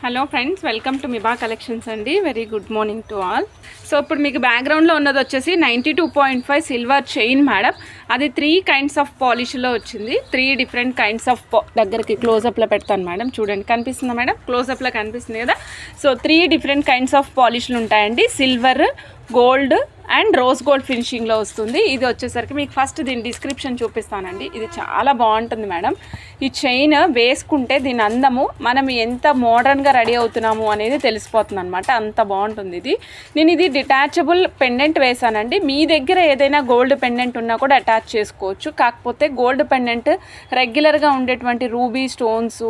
Hello friends, welcome to మిబా collections అండి. Very good morning to all. So ఇప్పుడు మీకు బ్యాక్గ్రౌండ్లో ఉన్నది వచ్చేసి 92.5 సిల్వర్ చైన్ మేడం. అది 3 కైండ్స్ ఆఫ్ పాలిష్లో వచ్చింది. 3 డిఫరెంట్ కైండ్స్ ఆఫ్ దగ్గరికి క్లోజప్లో పెడతాను మేడం. చూడండి, కనిపిస్తుందా మేడం? క్లోజప్లో కనిపిస్తుంది కదా. సో 3 డిఫరెంట్ కైండ్స్ ఆఫ్ పాలిష్లు ఉంటాయండి. Silver, gold and rose gold ఫినిషింగ్లో వస్తుంది. ఇది వచ్చేసరికి మీకు ఫస్ట్ దీని డిస్క్రిప్షన్ చూపిస్తానండి. ఇది చాలా బాగుంటుంది మేడం. ఈ చైన్ వేసుకుంటే దీని అందము మనం ఎంత మోడర్న్గా రెడీ అవుతున్నాము అనేది తెలిసిపోతుంది అనమాట. అంత బాగుంటుంది ఇది. నేను ఇది డిటాచబుల్ పెండెంట్ వేసానండి. మీ దగ్గర ఏదైనా గోల్డ్ పెండెంట్ ఉన్నా కూడా అటాచ్ చేసుకోవచ్చు. కాకపోతే గోల్డ్ పెండెంట్ రెగ్యులర్గా ఉండేటువంటి రూబీ స్టోన్స్,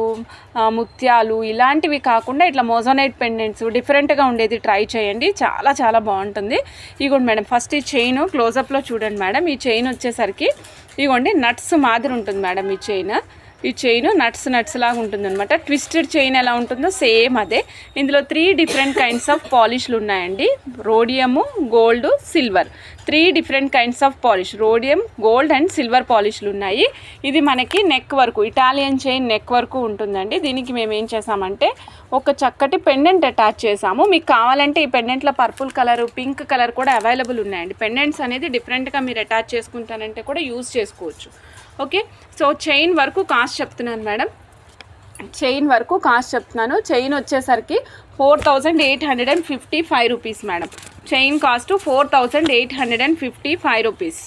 ముత్యాలు ఇలాంటివి కాకుండా ఇట్లా మోజోనైట్ పెండెంట్స్ డిఫరెంట్గా ఉండేది ట్రై చేయండి. చాలా చాలా బాగుంటుంది. ఇగోండి మేడం, ఫస్ట్ ఈ చైన్ క్లోజప్లో చూడండి మేడం. ఈ చైన్ వచ్చేసరికి ఇగోండి నట్స్ మాదిరి ఉంటుంది మేడం. ఈ చైన్ నట్స్ లాగా ఉంటుంది అనమాట. ట్విస్టెడ్ చైన్ ఎలా ఉంటుందో సేమ్ అదే. ఇందులో 3 డిఫరెంట్ కైండ్స్ ఆఫ్ పాలిష్లు ఉన్నాయండి. Rhodium, gold, silver. 3 different kinds of polish, rhodium, gold and silver పాలిష్లు ఉన్నాయి. ఇది మనకి నెక్ వరకు, ఇటాలియన్ చైన్ నెక్ వరకు ఉంటుందండి. దీనికి మేము ఏం చేసామంటే ఒక చక్కటి పెండెంట్ అటాచ్ చేసాము. మీకు కావాలంటే ఈ పెండెంట్లో పర్పుల్ కలర్, పింక్ కలర్ కూడా అవైలబుల్ ఉన్నాయండి. పెండెంట్స్ అనేది డిఫరెంట్గా మీరు అటాచ్ చేసుకుంటానంటే కూడా యూజ్ చేసుకోవచ్చు. ఓకే, సో చైన్ వరకు కాస్ట్ చెప్తున్నాను మేడం. చైన్ వరకు కాస్ట్ చెప్తున్నాను. చైన్ వచ్చేసరికి 4855 rupees madam. Chain cost 4855 rupees.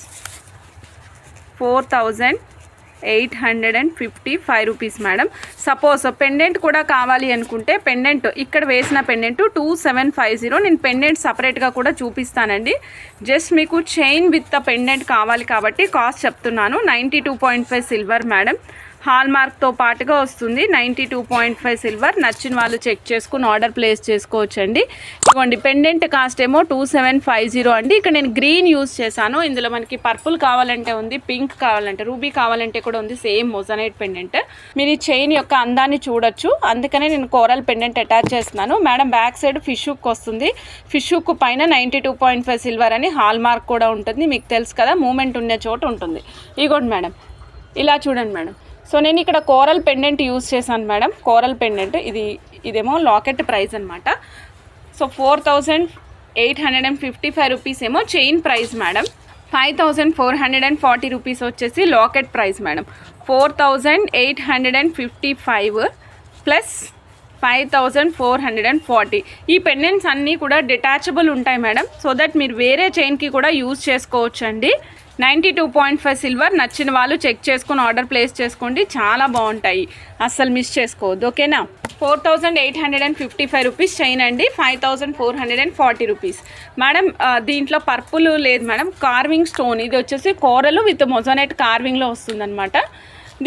4855 rupees madam. Suppose pendant కూడా కావాలి అనుకుంటే పెండెంట్ ఇక్కడ వేసిన పెండెంట్ 2750. నేను పెండెంట్ సపరేట్గా కూడా చూపిస్తానండి. జస్ట్ మీకు చైన్ విత్ పెండెంట్ కావాలి కాబట్టి కాస్ట్ చెప్తున్నాను. 92.5 సిల్వర్ మేడం. హాల్ మార్క్తో పాటుగా వస్తుంది. 92.5 సిల్వర్. నచ్చిన వాళ్ళు చెక్ చేసుకుని ఆర్డర్ ప్లేస్ చేసుకోవచ్చండి. ఇవ్వండి, పెండెంట్ కాస్ట్ ఏమో 2750 అండి. ఇక్కడ నేను గ్రీన్ యూజ్ చేశాను. ఇందులో మనకి పర్పుల్ కావాలంటే ఉంది, పింక్ కావాలంటే, రూబీ కావాలంటే కూడా ఉంది. Same మోజోనైట్ pendant. మీరు ఈ చైన్ యొక్క అందాన్ని చూడొచ్చు. అందుకనే నేను కోరల్ పెండెంట్ అటాచ్ చేస్తున్నాను madam. Back side fish hook వస్తుంది. ఫిష్ హుక్ పైన 92.5 సిల్వర్ అని హాల్ మార్క్ కూడా ఉంటుంది. మీకు తెలుసు కదా, మూమెంట్ ఉండే చోటు ఉంటుంది. ఇగోండి మేడం, ఇలా చూడండి మేడం. సో నేను ఇక్కడ కోరల్ పెండెంట్ యూజ్ చేశాను మేడం. కోరల్ పెండెంట్ ఇదేమో లాకెట్ ప్రైస్ అనమాట. సో 4855 రూపీస్ ఏమో చైన్ ప్రైస్ మేడం. 5440 రూపీస్ వచ్చేసి లాకెట్ ప్రైస్ మేడం. 4855 ప్లస్ 5440. ఈ పెండెంట్స్ అన్నీ కూడా డిటాచబుల్ ఉంటాయి మేడం. సో దట్ మీరు వేరే చైన్కి కూడా యూజ్ చేసుకోవచ్చు అండి. 92.5 సిల్వర్. నచ్చిన వాళ్ళు చెక్ చేసుకుని ఆర్డర్ ప్లేస్ చేసుకోండి. చాలా బాగుంటాయి, అస్సలు మిస్ చేసుకోవద్దు. ఓకేనా? 4855 రూపీస్ చైన్ అండి. 5440 రూపీస్ మేడం. దీంట్లో పర్పుల్ లేదు మేడం, కార్వింగ్ స్టోన్. ఇది వచ్చేసి కోరలు విత్ మొజోనైట్ కార్వింగ్లో వస్తుందన్నమాట.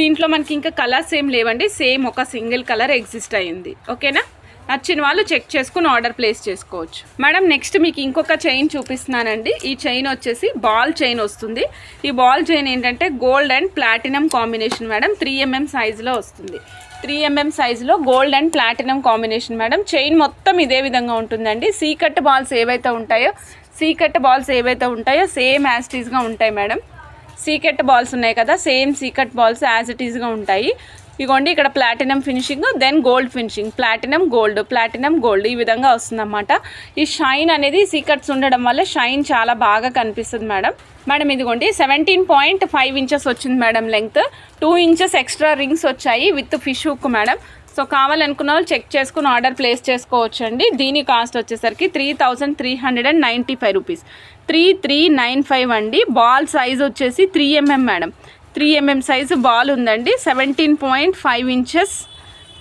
దీంట్లో మనకి ఇంకా కలర్స్ ఏం లేవండి. సేమ్ ఒక సింగిల్ కలర్ ఎగ్జిస్ట్ అయ్యింది. ఓకేనా? నచ్చిన వాళ్ళు చెక్ చేసుకుని ఆర్డర్ ప్లేస్ చేసుకోవచ్చు మేడం. నెక్స్ట్ మీకు ఇంకొక చైన్ చూపిస్తున్నానండి. ఈ చైన్ వచ్చేసి బాల్ చైన్ వస్తుంది. ఈ బాల్ చైన్ ఏంటంటే gold and platinum combination madam. 3mm సైజులో వస్తుంది. 3mm సైజులో gold and platinum combination madam. Chain మొత్తం ఇదే విధంగా ఉంటుందండి. సీకట్ బాల్స్ ఏవైతే ఉంటాయో సేమ్ యాజ్ ఇట్ ఈస్గా ఉంటాయి మేడం. సీకట్ బాల్స్ ఉన్నాయి కదా, సేమ్ సీకట్ బాల్స్ యాజ్ ఇట్ ఈస్గా ఉంటాయి. ఇగోండి, ఇక్కడ platinum finishing, then gold finishing, platinum gold ఈ విధంగా వస్తుందన్నమాట. ఈ షైన్ అనేది సీకట్స్ ఉండడం వల్ల షైన్ చాలా బాగా కనిపిస్తుంది మేడం. ఇదిగోండి 17.5 ఇంచెస్ వచ్చింది madam length. 2 inches extra rings వచ్చాయి with fish hook madam. So కావాలనుకున్న వాళ్ళు చెక్ చేసుకుని ఆర్డర్ ప్లేస్ చేసుకోవచ్చు అండి. దీని కాస్ట్ వచ్చేసరికి 3395 రూపీస్. 3395 అండి. బాల్ సైజ్ వచ్చేసి 3mm madam. 3mm size ball ఉందండి. 17.5 inches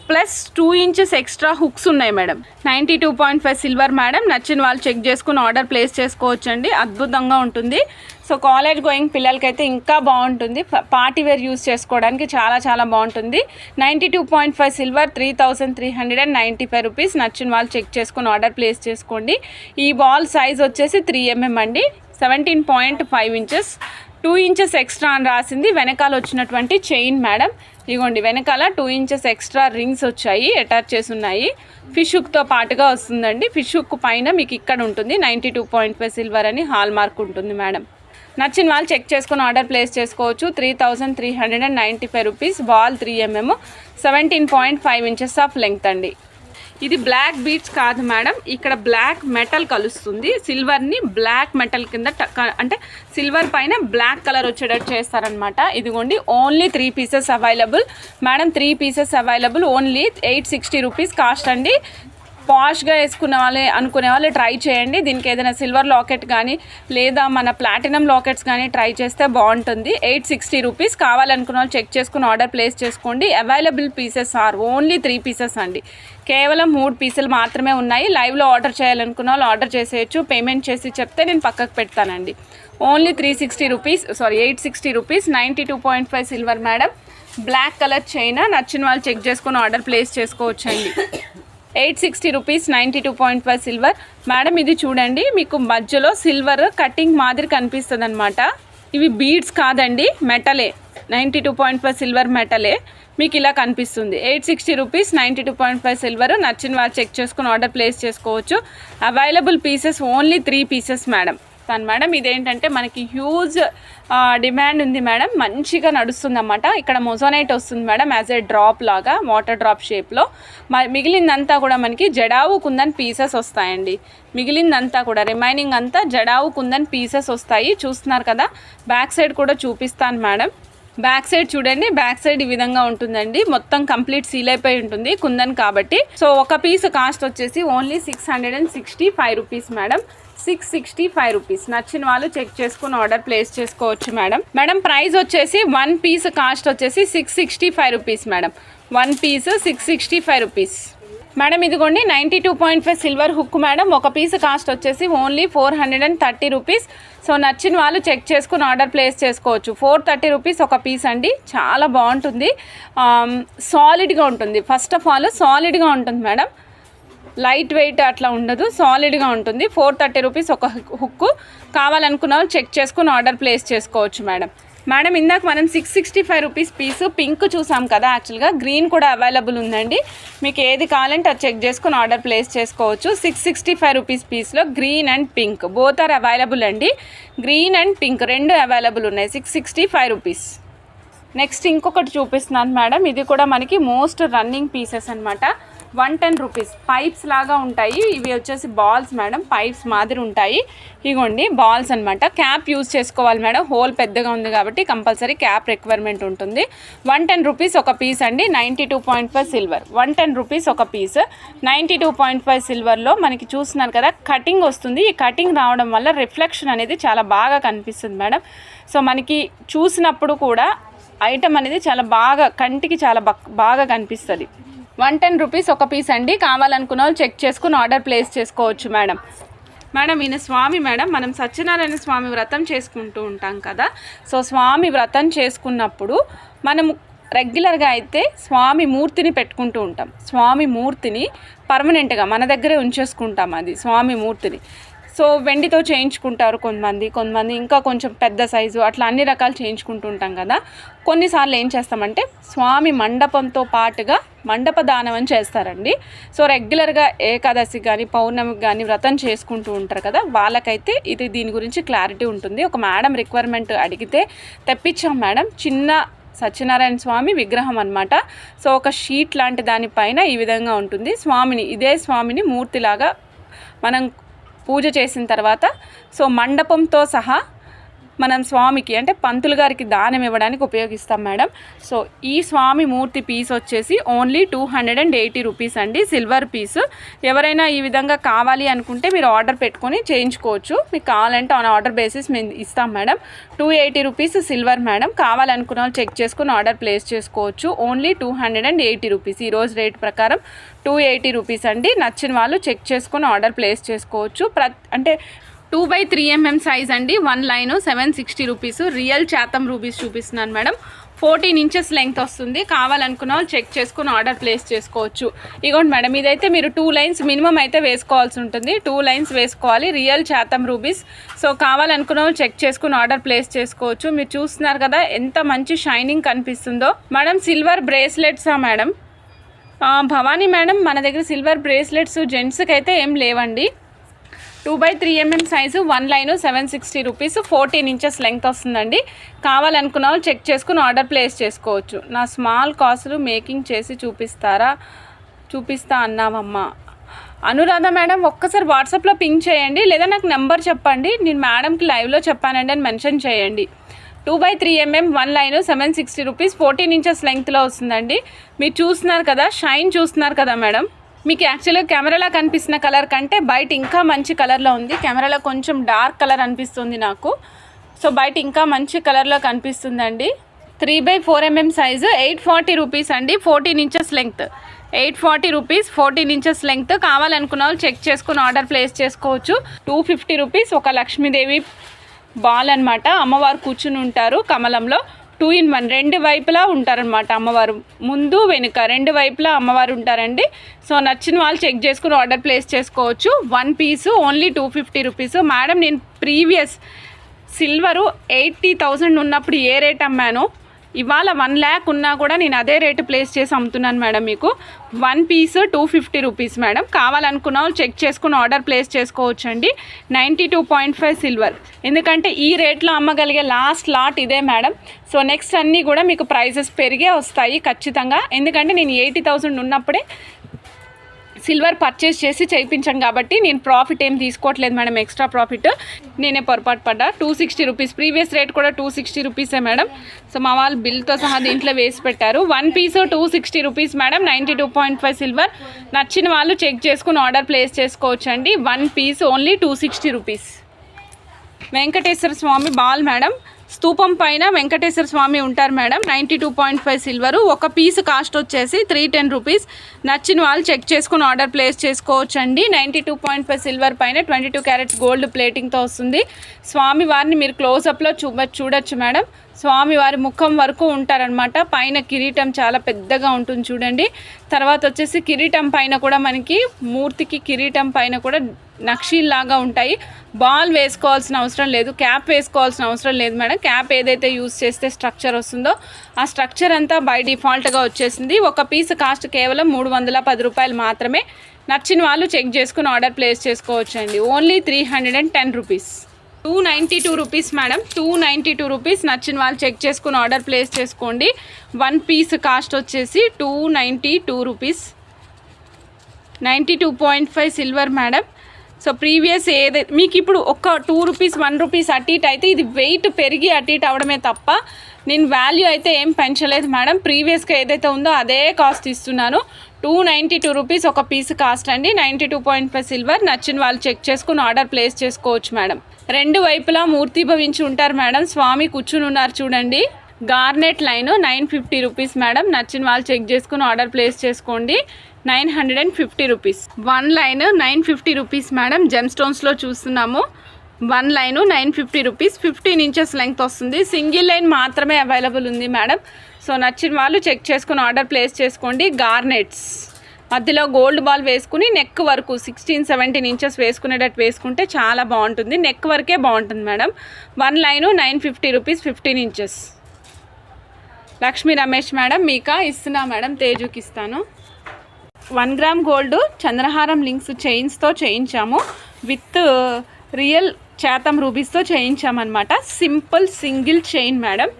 plus 2 inches extra hooks ఉన్నాయి మేడం. 92.5 silver madam. నచ్చిన వాళ్ళు చెక్ చేసుకుని ఆర్డర్ ప్లేస్ చేసుకోవచ్చు అండి. అద్భుతంగా ఉంటుంది. సో కాలేజ్ గోయింగ్ పిల్లలకైతే ఇంకా బాగుంటుంది. పార్టీ వేర్ యూస్ చేసుకోవడానికి చాలా చాలా బాగుంటుంది. 92.5 సిల్వర్, 3395 రూపీస్. నచ్చిన వాళ్ళు చెక్ చేసుకుని ఆర్డర్ ప్లేస్ చేసుకోండి. ఈ బాల్ సైజ్ వచ్చేసి 3mm అండి. 17.5 ఇంచెస్, 2 ఇంచెస్ ఎక్స్ట్రా అని రాసింది. వెనకాల వచ్చినటువంటి చైన్ మేడం. ఇదిగోండి, వెనకాల 2 ఇంచెస్ ఎక్స్ట్రా రింగ్స్ వచ్చాయి, అటాచ్ చేసి ఉన్నాయి. ఫిష్ హుక్తో పాటుగా వస్తుందండి. ఫిష్ హుక్ పైన మీకు ఇక్కడ ఉంటుంది 92.5 సిల్వర్ అని హాల్ మార్క్ ఉంటుంది మేడం. నచ్చిన వాళ్ళు చెక్ చేసుకుని ఆర్డర్ ప్లేస్ చేసుకోవచ్చు. 3395 rupees. Ball 3mm, 17.5 inches of length అండి. ఇది బ్లాక్ బీడ్స్ కాదు మేడం, ఇక్కడ బ్లాక్ మెటల్ కలుస్తుంది, సిల్వర్ని బ్లాక్ మెటల్ కింద అంటే సిల్వర్ పైన బ్లాక్ కలర్ వచ్చేటట్టు చేస్తారనమాట. ఇదిగోండి only 3 pieces available madam, 3 pieces available, only 860 rupees cost అండి. పాష్గా అనుకునే వాళ్ళు ట్రై చేయండి. దీనికి ఏదైనా సిల్వర్ లాకెట్ కానీ లేదా మన ప్లాటినం లాకెట్స్ కానీ ట్రై చేస్తే బాగుంటుంది. 860 రూపీస్. కావాలనుకున్న వాళ్ళు చెక్ చేసుకుని ఆర్డర్ ప్లేస్ చేసుకోండి. Available pieces are only 3 pieces అండి, కేవలం 3 పీసులు మాత్రమే ఉన్నాయి. లైవ్లో ఆర్డర్ చేయాలనుకున్న వాళ్ళు ఆర్డర్ చేసేయచ్చు. పేమెంట్ చేసి చెప్తే నేను పక్కకు పెడతానండి. Only 360 rupees, sorry 860 rupees. 92.5 silver madam, black colour chain. నచ్చిన వాళ్ళు చెక్ చేసుకుని ఆర్డర్ ప్లేస్ చేసుకోవచ్చండి. 860 రూపీస్, 92.5 సిల్వర్ మేడం. ఇది చూడండి, మీకు మధ్యలో సిల్వర్ కటింగ్ మాదిరి కనిపిస్తుంది అనమాట. ఇవి బీడ్స్ కాదండి, మెటలే. 92.5 సిల్వర్ మెటలే మీకు ఇలా కనిపిస్తుంది. 860 రూపీస్, 92.5 సిల్వర్. నచ్చిన వాళ్ళు చెక్ చేసుకుని ఆర్డర్ ప్లేస్ చేసుకోవచ్చు. Available pieces only 3 pieces madam. Madam ఇదేంటంటే మనకి హ్యూజ్ డిమాండ్ ఉంది మేడం, మంచిగా నడుస్తుంది అన్నమాట. ఇక్కడ మొజోనైట్ వస్తుంది మేడం, యాజ్ ఏ డ్రాప్ లాగా, వాటర్ డ్రాప్ షేప్లో. మిగిలిందంతా కూడా మనకి జడావు కుందన్ పీసెస్ వస్తాయండి. మిగిలిందంతా కూడా రిమైనింగ్ అంతా జడావు కుందన్ పీసెస్ వస్తాయి. చూస్తున్నారు కదా, బ్యాక్ సైడ్ కూడా చూపిస్తాను మేడం. బ్యాక్ సైడ్ చూడండి, బ్యాక్ సైడ్ ఈ విధంగా ఉంటుందండి. మొత్తం కంప్లీట్ సీల్ అయిపోయి ఉంటుంది కుందన్ కాబట్టి. సో ఒక పీస్ కాస్ట్ వచ్చేసి ఓన్లీ 665 రూపీస్ మేడం, 665 రూపీస్. నచ్చిన వాళ్ళు చెక్ చేసుకుని ఆర్డర్ ప్లేస్ చేసుకోవచ్చు మేడం. మేడం ప్రైస్ వచ్చేసి 1 పీస్ కాస్ట్ వచ్చేసి 665 rupees madam. 1 piece 665 rupees madam. ఇదిగోండి 92.5 సిల్వర్ హుక్ మేడం. ఒక పీస్ కాస్ట్ వచ్చేసి ఓన్లీ 430 రూపీస్. సో నచ్చిన వాళ్ళు చెక్ చేసుకుని ఆర్డర్ ప్లేస్ చేసుకోవచ్చు. 430 రూపీస్ ఒక పీస్ అండి, చాలా బాగుంటుంది, సాలిడ్గా ఉంటుంది. ఫస్ట్ ఆఫ్ ఆల్ సాలిడ్గా ఉంటుంది మేడం, లైట్ వెయిట్ అట్లా ఉండదు, సాలిడ్గా ఉంటుంది. 430 రూపీస్ ఒక హుక్. కావాలనుకున్న వాళ్ళు చెక్ చేసుకుని ఆర్డర్ ప్లేస్ చేసుకోవచ్చు మేడం. మేడం ఇందాక మనం 665 రూపీస్ పీసు పింక్ చూసాం కదా, యాక్చువల్గా గ్రీన్ కూడా అవైలబుల్ ఉందండి. మీకు ఏది కావాలంటే అది చెక్ చేసుకుని ఆర్డర్ ప్లేస్ చేసుకోవచ్చు. 665 రూపీస్ పీస్లో green and pink both are available అండి. గ్రీన్ అండ్ పింక్ రెండు అవైలబుల్ ఉన్నాయి. 665 రూపీస్. నెక్స్ట్ ఇంకొకటి చూపిస్తున్నాను మేడం, ఇది కూడా మనకి మోస్ట్ రన్నింగ్ పీసెస్ అనమాట. 110 రూపీస్. పైప్స్ లాగా ఉంటాయి, ఇవి వచ్చేసి బాల్స్ మేడం, పైప్స్ మాదిరి ఉంటాయి. ఇగోండి బాల్స్ అనమాట. క్యాప్ యూజ్ చేసుకోవాలి మేడం, హోల్ పెద్దగా ఉంది కాబట్టి కంపల్సరీ క్యాప్ రిక్వైర్మెంట్ ఉంటుంది. 110 రూపీస్ ఒక పీస్ అండి. 92.5 సిల్వర్. 110 రూపీస్ ఒక పీస్. 92.5 సిల్వర్లో మనకి చూస్తున్నారు కదా కటింగ్ వస్తుంది. ఈ కటింగ్ రావడం వల్ల రిఫ్లెక్షన్ అనేది చాలా బాగా కనిపిస్తుంది మేడం. సో మనకి చూసినప్పుడు కూడా ఐటమ్ అనేది చాలా బాగా కంటికి చాలా బాగా కనిపిస్తుంది. 110 రూపీస్ ఒక పీస్ అండి. కావాలనుకున్న వాళ్ళు చెక్ చేసుకుని ఆర్డర్ ప్లేస్ చేసుకోవచ్చు మేడం. మేడం ఈయన స్వామి మేడం, మనం సత్యనారాయణ స్వామి వ్రతం చేసుకుంటూ ఉంటాం కదా. సో స్వామి వ్రతం చేసుకున్నప్పుడు మనము రెగ్యులర్గా అయితే స్వామి మూర్తిని పెట్టుకుంటూ ఉంటాం. స్వామి మూర్తిని పర్మనెంట్గా మన దగ్గరే ఉంచేసుకుంటాం, అది స్వామి మూర్తిని. సో వెండితో చేయించుకుంటారు కొంతమంది ఇంకా కొంచెం పెద్ద సైజు అట్లా అన్ని రకాలు చేయించుకుంటూ ఉంటాం కదా. కొన్నిసార్లు ఏం చేస్తామంటే స్వామి మండపంతో పాటుగా మండప దానం అని చేస్తారండి. సో రెగ్యులర్గా ఏకాదశి కానీ పౌర్ణమికి కానీ వ్రతం చేసుకుంటూ ఉంటారు కదా, వాళ్ళకైతే దీని గురించి క్లారిటీ ఉంటుంది. ఒక మేడం రిక్వైర్మెంట్ అడిగితే తెప్పించాం మేడం, చిన్న సత్యనారాయణ స్వామి విగ్రహం అనమాట. సో ఒక షీట్ లాంటి దానిపైన ఈ విధంగా ఉంటుంది స్వామిని. ఇదే స్వామిని మూర్తిలాగా మనం పూజ చేసిన తర్వాత సో మండపంతో సహా మనం స్వామికి అంటే పంతులు గారికి దానం ఇవ్వడానికి ఉపయోగిస్తాం మేడం. సో ఈ స్వామి మూర్తి పీస్ వచ్చేసి ఓన్లీ 280 రూపీస్ అండి, సిల్వర్ పీసు. ఎవరైనా ఈ విధంగా కావాలి అనుకుంటే మీరు ఆర్డర్ పెట్టుకొని చేయించుకోవచ్చు. మీకు కావాలంటే ఆన్ ఆర్డర్ బేసిస్ మేము ఇస్తాం మేడం. 280 rupees silver madam. కావాలనుకున్న వాళ్ళు చెక్ చేసుకుని ఆర్డర్ ప్లేస్ చేసుకోవచ్చు. Only 280 rupees. ఈరోజు రేట్ ప్రకారం 280 రూపీస్ అండి. నచ్చిన వాళ్ళు చెక్ చేసుకుని ఆర్డర్ ప్లేస్ చేసుకోవచ్చు. అంటే 2/3 mm సైజ్ అండి. 1 లైన్ 760 రూపీస్. రియల్ చాతం రూబీస్ చూపిస్తున్నాను మేడం. 14 ఇంచెస్ లెంగ్త్ వస్తుంది. కావాలనుకున్న వాళ్ళు చెక్ చేసుకుని ఆర్డర్ ప్లేస్ చేసుకోవచ్చు. ఇగోండి మేడం, ఇదైతే మీరు 2 లైన్స్ మినిమం అయితే వేసుకోవాల్సి ఉంటుంది. 2 లైన్స్ వేసుకోవాలి. రియల్ చాతం రూబీస్. సో కావాలనుకున్న వాళ్ళు చెక్ చేసుకుని ఆర్డర్ ప్లేస్ చేసుకోవచ్చు. మీరు చూస్తున్నారు కదా ఎంత మంచి షైనింగ్ కనిపిస్తుందో. మేడం సిల్వర్ బ్రేస్లెట్సా మేడం? భవానీ మేడం, మన దగ్గర సిల్వర్ బ్రేస్లెట్స్ జెంట్స్కి అయితే ఏం లేవండి. 2/3 mm size, 1 line 760 rupees. 14 inches length వస్తుందండి. కావాలనుకున్న వాళ్ళు చెక్ చేసుకుని ఆర్డర్ ప్లేస్ చేసుకోవచ్చు. నా స్మాల్ కాసులు మేకింగ్ చేసి చూపిస్తారా? చూపిస్తా అన్నావమ్మా. అనురాధ మేడం ఒక్కసారి వాట్సాప్లో పింక్ చేయండి, లేదా నాకు నెంబర్ చెప్పండి, నేను మేడంకి లైవ్లో చెప్పానండి అని మెన్షన్ చేయండి. 2/3 mm 1 లైన్ 760 రూపీస్, 14 ఇంచెస్ లెంగ్త్లో వస్తుందండి. మీరు చూస్తున్నారు కదా, షైన్ చూస్తున్నారు కదా మేడం. మీకు యాక్చువల్గా కెమెరాలో కనిపిస్తున్న కలర్ కంటే బయట ఇంకా మంచి కలర్లో ఉంది. కెమెరాలో కొంచెం డార్క్ కలర్ అనిపిస్తుంది నాకు, సో బయట ఇంకా మంచి కలర్లో కనిపిస్తుందండి. 3/4 mm సైజు 840 రూపీస్ అండి, 14 inches length. 840 rupees, 14 inches length. కావాలనుకున్న వాళ్ళు చెక్ చేసుకుని ఆర్డర్ ప్లేస్ చేసుకోవచ్చు. 250 రూపీస్. ఒక లక్ష్మీదేవి బాల్ అనమాట, అమ్మవారు కూర్చుని ఉంటారు కమలంలో. 2 in 1, రెండు వైపులా ఉంటారనమాట అమ్మవారు, ముందు వెనుక రెండు వైపులా అమ్మవారు ఉంటారండి. సో నచ్చిన వాళ్ళు చెక్ చేసుకుని ఆర్డర్ ప్లేస్ చేసుకోవచ్చు. 1 పీసు ఓన్లీ 250 రూపీస్. మేడం నేను ప్రీవియస్ సిల్వరు 80,000 ఉన్నప్పుడు ఏ రేట్ అమ్మానో ఇవాళ 1 lakh ఉన్నా కూడా నేను అదే రేటు ప్లేస్ చేసి అమ్ముతున్నాను మేడం. మీకు 1 పీసు 250 రూపీస్ మేడం. కావాలనుకున్న వాళ్ళు చెక్ చేసుకుని ఆర్డర్ ప్లేస్ చేసుకోవచ్చు అండి. 92.5 సిల్వర్, ఎందుకంటే ఈ రేట్లో అమ్మగలిగే లాస్ట్ లాట్ ఇదే మేడం. సో నెక్స్ట్ అన్నీ కూడా మీకు ప్రైసెస్ పెరిగే వస్తాయి ఖచ్చితంగా, ఎందుకంటే నేను 80,000 ఉన్నప్పుడే సిల్వర్ పర్చేస్ చేసి చేయించాను కాబట్టి నేను ప్రాఫిట్ ఏం తీసుకోవట్లేదు మేడం, ఎక్స్ట్రా ప్రాఫిట్. నేనే పొరపాటు పడ్డా. 260 రూపీస్, ప్రీవియస్ రేట్ కూడా 260 రూపీసే మేడం. సో మా వాళ్ళు బిల్తో సహా దీంట్లో వేసి పెట్టారు. 1 పీసు 260 రూపీస్ మేడం, 92.5 సిల్వర్. నచ్చిన వాళ్ళు చెక్ చేసుకుని ఆర్డర్ ప్లేస్ చేసుకోవచ్చు అండి. 1 పీస్ ఓన్లీ 260 రూపీస్. వెంకటేశ్వర స్వామి బాల్ మేడం, స్తూపం పైన వెంకటేశ్వర స్వామి ఉంటారు మేడం. 92.5 సిల్వరు. ఒక పీస్ కాస్ట్ వచ్చేసి 310 రూపీస్. నచ్చిన వాళ్ళు చెక్ చేసుకుని ఆర్డర్ ప్లేస్ చేసుకోవచ్చు అండి. 92.5 సిల్వర్ పైన 22 క్యారెట్స్ గోల్డ్ ప్లేటింగ్తో వస్తుంది. స్వామివారిని మీరు క్లోజప్లో చూడొచ్చు మేడం. స్వామివారి ముఖం వరకు ఉంటారనమాట. పైన కిరీటం చాలా పెద్దగా ఉంటుంది చూడండి. తర్వాత వచ్చేసి కిరీటం పైన కూడా మనకి మూర్తికి కిరీటం పైన కూడా నక్షీల్లాగా ఉంటాయి. బాల్ వేసుకోవాల్సిన అవసరం లేదు, క్యాప్ వేసుకోవాల్సిన అవసరం లేదు మేడం. క్యాప్ ఏదైతే యూజ్ చేస్తే స్ట్రక్చర్ వస్తుందో ఆ స్ట్రక్చర్ అంతా బై డిఫాల్ట్గా వచ్చేసింది. ఒక పీస్ కాస్ట్ కేవలం 310 రూపాయలు మాత్రమే. నచ్చిన వాళ్ళు చెక్ చేసుకుని ఆర్డర్ ప్లేస్ చేసుకోవచ్చు అండి. Only 310 rupees. 292 rupees madam, 292 rupees. నచ్చిన వాళ్ళు చెక్ చేసుకుని ఆర్డర్ ప్లేస్ చేసుకోండి. 1 పీస్ కాస్ట్ వచ్చేసి 292 rupees. 92.5 silver madam. So previous ఏదైతే మీకు ఇప్పుడు ఒక 2 రూపీస్ 1 రూపీస్ అటు ఇటు అయితే ఇది వెయిట్ పెరిగి అటు ఇటు అవడమే తప్ప నేను వాల్యూ అయితే ఏం పెంచలేదు మేడం. ప్రీవియస్గా ఏదైతే ఉందో అదే కాస్ట్ ఇస్తున్నాను. 292 రూపీస్ ఒక పీస్ కాస్ట్ అండి. 92.5 సిల్వర్. నచ్చిన వాళ్ళు చెక్ చేసుకుని ఆర్డర్ ప్లేస్ చేసుకోవచ్చు మేడం. రెండు వైపులా మూర్తి భవించి ఉంటారు మేడం. స్వామి కూర్చుని ఉన్నారు చూడండి. Garnet line 950 rupees madam. నచ్చిన వాళ్ళు చెక్ చేసుకుని ఆర్డర్ ప్లేస్ చేసుకోండి. 950 rupees. 1 line 950 rupees madam. Gem స్టోన్స్లో చూస్తున్నాము. 1 లైన్ 950 రూపీస్. 15 ఇంచెస్ లెంగ్త్ వస్తుంది. సింగిల్ లైన్ మాత్రమే అవైలబుల్ ఉంది మేడం. సో నచ్చిన వాళ్ళు చెక్ చేసుకుని ఆర్డర్ ప్లేస్ చేసుకోండి. గార్నెట్స్ మధ్యలో గోల్డ్ బాల్ వేసుకుని నెక్ వరకు 16-17 ఇంచెస్ వేసుకునేటట్టు వేసుకుంటే చాలా బాగుంటుంది. నెక్ వరకే బాగుంటుంది madam. 1 line 950 rupees, 15 inches. Lakshmi Ramesh madam మీకా ఇస్తున్నా మేడం, తేజుకి ఇస్తాను. 1 గ్రామ్ గోల్డ్ చంద్రహారం లింక్స్ చైన్స్తో చేయించాము. విత్ రియల్ చేతం రూబీస్తో చేయించామన్నమాట. Simple single chain madam.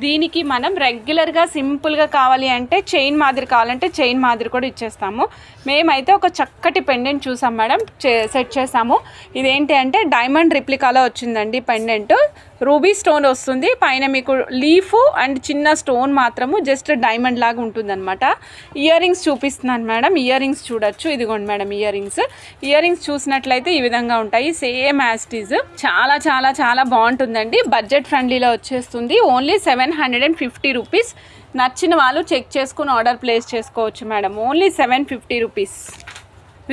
దీనికి మనం రెగ్యులర్గా సింపుల్గా కావాలి అంటే చైన్ మాదిరి కావాలంటే చైన్ మాదిరి కూడా ఇచ్చేస్తాము. మేమైతే ఒక చక్కటి పెండెంట్ చూసాం మేడం, సెట్ చేసాము. ఇదేంటి అంటే డైమండ్ రిప్లికాలో వచ్చిందండి పెండెంట్. రూబీ స్టోన్ వస్తుంది పైన, మీకు లీఫ్ అండ్ చిన్న స్టోన్ మాత్రము జస్ట్ డైమండ్ లాగా ఉంటుందన్నమాట. ఇయర్ రింగ్స్ చూపిస్తున్నాను మేడం. ఇయర్ రింగ్స్ చూడొచ్చు. ఇదిగోండి madam ear rings. Ear rings చూసినట్లయితే ఈ విధంగా ఉంటాయి, సేమ్ యాజ్ ఇట్ ఈజ్. చాలా చాలా చాలా బాగుంటుందండి. బడ్జెట్ ఫ్రెండ్లీలో వచ్చేస్తుంది. Only 750 rupees. నచ్చిన వాళ్ళు చెక్ చేసుకుని ఆర్డర్ ప్లేస్ చేసుకోవచ్చు మేడం. Only 750 rupees.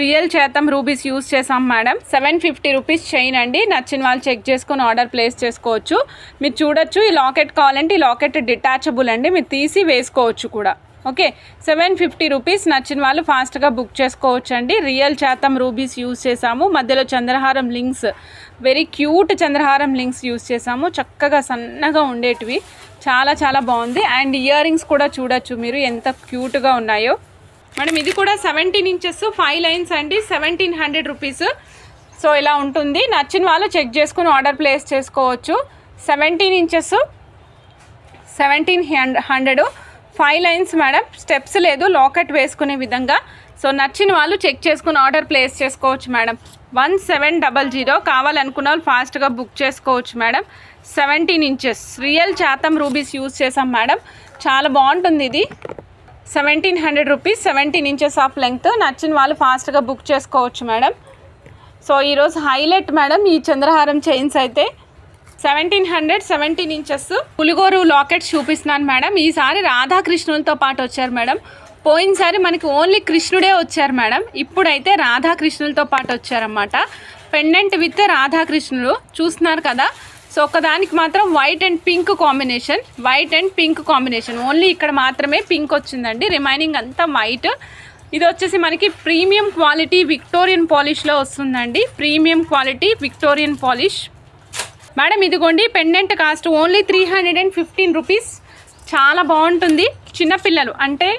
రియల్ చేతం రూబీస్ యూజ్ చేసాం మేడం. 750 రూపీస్ చైన్ అండి. నచ్చిన వాళ్ళు చెక్ చేసుకుని ఆర్డర్ ప్లేస్ చేసుకోవచ్చు. మీరు చూడొచ్చు. ఈ లాకెట్ కావాలంటే ఈ లాకెట్ డిటాచబుల్ అండి, మీరు తీసి వేసుకోవచ్చు కూడా. Okay, 750 rupees. నచ్చిన వాళ్ళు ఫాస్ట్గా బుక్ చేసుకోవచ్చు అండి. రియల్ చేతం రూబీస్ యూజ్ చేసాము. మధ్యలో చంద్రహారం లింక్స్, వెరీ క్యూట్ చంద్రహారం లింక్స్ యూజ్ చేసాము. చక్కగా సన్నగా ఉండేటివి, చాలా చాలా బాగుంది. అండ్ ఇయర్ రింగ్స్ కూడా చూడొచ్చు మీరు ఎంత క్యూట్గా ఉన్నాయో మేడం. ఇది కూడా 17 ఇంచెస్ 5 లైన్స్ అండి. 1700 రూపీస్. సో ఇలా ఉంటుంది. నచ్చిన వాళ్ళు చెక్ చేసుకుని ఆర్డర్ ప్లేస్ చేసుకోవచ్చు. 17 ఇంచెస్ 1700. 5 lines madam. స్టెప్స్ లేదు, లాకెట్ వేసుకునే విధంగా సో నచ్చిన వాళ్ళు చెక్ చేసుకుని ఆర్డర్ ప్లేస్ చేసుకోవచ్చు మేడం. 1700 కావాలనుకున్న వాళ్ళు ఫాస్ట్గా బుక్ చేసుకోవచ్చు మేడం. 17 ఇంచెస్ రియల్ చాతం రూబీస్ యూజ్ చేసాం మేడం. చాలా బాగుంటుంది ఇది. 1700 రూపీస్, 17 ఇంచెస్ ఆఫ్ లెంగ్త్. నచ్చిన వాళ్ళు ఫాస్ట్గా బుక్ చేసుకోవచ్చు మేడం. సో ఈరోజు హైలైట్ మేడం ఈ చంద్రహారం చైన్స్ అయితే 1700, 17 ఇంచెస్ పులిగోరు లాకెట్స్ చూపిస్తున్నాను మేడం. ఈసారి రాధాకృష్ణులతో పాటు వచ్చారు మేడం. పోయినసారి మనకి ఓన్లీ కృష్ణుడే వచ్చారు మేడం. ఇప్పుడైతే రాధాకృష్ణులతో పాటు వచ్చారన్నమాట. పెండెంట్ విత్ రాధాకృష్ణుడు చూస్తున్నారు కదా. సో ఒకదానికి మాత్రం white and pink combination, white and pink combination. Only ఇక్కడ మాత్రమే పింక్ వచ్చిందండి, రిమైనింగ్ అంతా వైట్. ఇది వచ్చేసి మనకి ప్రీమియం క్వాలిటీ విక్టోరియన్ పాలిష్లో వస్తుందండి. Premium quality Victorian polish madam. ఇదిగోండి పెండెంట్ కాస్ట్ ఓన్లీ 315 రూపీస్. చాలా బాగుంటుంది. చిన్నపిల్లలు అంటే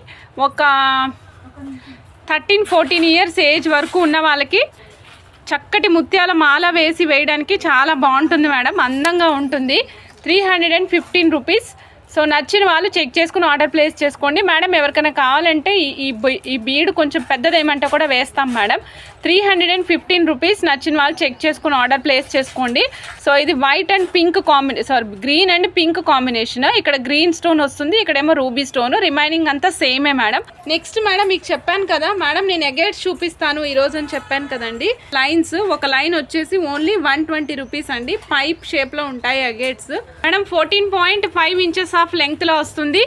ఒక 13-14 ఇయర్స్ ఏజ్ వరకు ఉన్న వాళ్ళకి చక్కటి ముత్యాల మాల వేసి వేయడానికి చాలా బాగుంటుంది మేడం. అందంగా ఉంటుంది. 315 రూపీస్. సో నచ్చిన వాళ్ళు చెక్ చేసుకుని ఆర్డర్ ప్లేస్ చేసుకోండి మేడం. ఎవరికైనా కావాలంటే ఈ బీడ్ కొంచెం పెద్దదేమంటే కూడా వేస్తాం మేడం. 315 రూపీస్. నచ్చిన వాళ్ళు చెక్ చేసుకుని ఆర్డర్ ప్లేస్ చేసుకోండి. సో ఇది white and pink green and pink combination. ఇక్కడ గ్రీన్ స్టోన్ వస్తుంది, ఇక్కడేమో రూబీ స్టోన్. రిమైనింగ్ అంతా సేమే మేడం. నెక్స్ట్ మేడం మీకు చెప్పాను కదా మేడం, నేను ఎగేట్స్ చూపిస్తాను ఈరోజు అని చెప్పాను కదండి. లైన్స్, ఒక లైన్ వచ్చేసి ఓన్లీ 120 రూపీస్ అండి. పైప్ షేప్లో ఉంటాయి ఎగేట్స్ మేడం. 14.5 ఇంచెస్ ఆఫ్ లెంగ్త్లో వస్తుంది.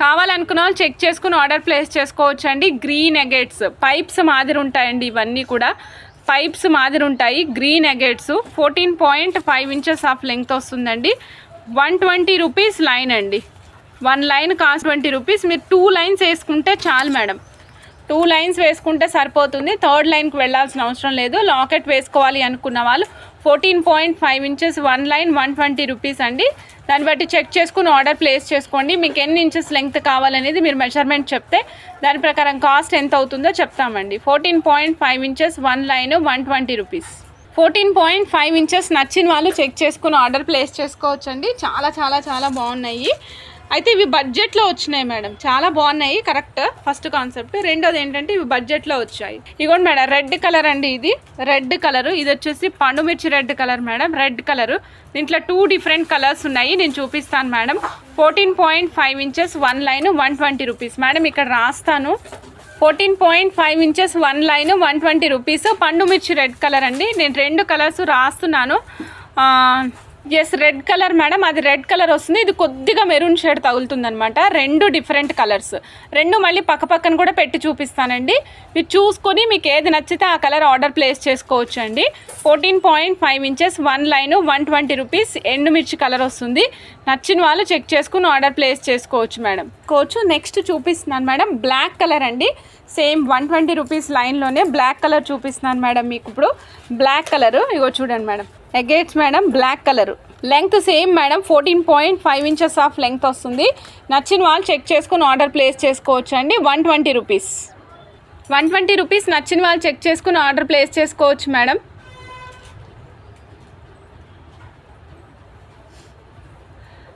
కావాలనుకున్న వాళ్ళు చెక్ చేసుకుని ఆర్డర్ ప్లేస్ చేసుకోవచ్చు అండి. గ్రీన్ ఎగేట్స్ పైప్స్ మాదిరి ఉంటాయండి. ఇవన్నీ కూడా పైప్స్ మాదిరి ఉంటాయి. గ్రీన్ ఎగేట్స్ 14.5 ఇంచెస్ ఆఫ్ లెంగ్త్ వస్తుందండి. 120 రూపీస్ లైన్ అండి. 1 లైన్ కాస్ట్ 20 రూపీస్. మీరు 2 లైన్స్ వేసుకుంటే చాలు మేడం. 2 లైన్స్ వేసుకుంటే సరిపోతుంది. 3rd లైన్కి వెళ్ళాల్సిన అవసరం లేదు. లాకెట్ వేసుకోవాలి అనుకున్న వాళ్ళు 14.5 ఇంచెస్ 1 లైన్ 120 రూపీస్ అండి. దాన్ని బట్టి చెక్ చేసుకుని ఆర్డర్ ప్లేస్ చేసుకోండి. మీకు ఎన్ని ఇంచెస్ లెంగ్త్ కావాలనేది మీరు మెజర్మెంట్ చెప్తే దాని ప్రకారం కాస్ట్ ఎంత అవుతుందో చెప్తామండి. 14.5 ఇంచెస్ 1 లైన్ 120 రూపీస్. 14.5 ఇంచెస్ నచ్చిన వాళ్ళు చెక్ చేసుకుని ఆర్డర్ ప్లేస్ చేసుకోవచ్చండి. చాలా చాలా చాలా బాగున్నాయి. అయితే ఇవి బడ్జెట్లో వచ్చినాయి మేడం. చాలా బాగున్నాయి. Correct first concept. రెండోది ఏంటంటే ఇవి బడ్జెట్లో వచ్చాయి. ఇగోండి మేడం, రెడ్ కలర్ అండి. ఇది రెడ్ కలర్. ఇది వచ్చేసి పండుమిర్చి red colour madam. Red colour. దీంట్లో 2 డిఫరెంట్ కలర్స్ ఉన్నాయి. నేను చూపిస్తాను madam. 14.5 inches 1 line 120 rupees madam. ఇక్కడ రాస్తాను. 14.5 ఇంచెస్ 1 లైన్ 120 రూపీస్. పండుమిర్చి రెడ్ కలర్ అండి. నేను 2 కలర్స్ రాస్తున్నాను. Yes, red colour madam. అది రెడ్ కలర్ వస్తుంది. ఇది కొద్దిగా మెరూన్ షేడ్ తగులుతుంది అనమాట. 2 డిఫరెంట్ కలర్స్. 2 మళ్ళీ పక్కన కూడా పెట్టి చూపిస్తానండి. మీరు చూసుకొని మీకు ఏది నచ్చితే ఆ కలర్ ఆర్డర్ ప్లేస్ చేసుకోవచ్చు అండి. 14.5 ఇంచెస్ 1 లైన్ 120 రూపీస్. ఎండుమిర్చి కలర్ వస్తుంది. నచ్చిన వాళ్ళు చెక్ చేసుకుని ఆర్డర్ ప్లేస్ చేసుకోవచ్చు మేడం. నెక్స్ట్ చూపిస్తున్నాను మేడం. బ్లాక్ కలర్ అండి. సేమ్ 120 రూపీస్ లైన్లోనే బ్లాక్ కలర్ చూపిస్తున్నాను మేడం. మీకు ఇప్పుడు బ్లాక్ కలర్ ఇగో చూడండి madam. Agates madam black colour. Length same madam. 14.5 inches of length వస్తుంది. నచ్చిన వాళ్ళు చెక్ చేసుకుని ఆర్డర్ ప్లేస్ చేసుకోవచ్చు అండి. 120 రూపీస్. 120 రూపీస్. నచ్చిన వాళ్ళు చెక్ చేసుకుని ఆర్డర్ ప్లేస్ చేసుకోవచ్చు మేడం.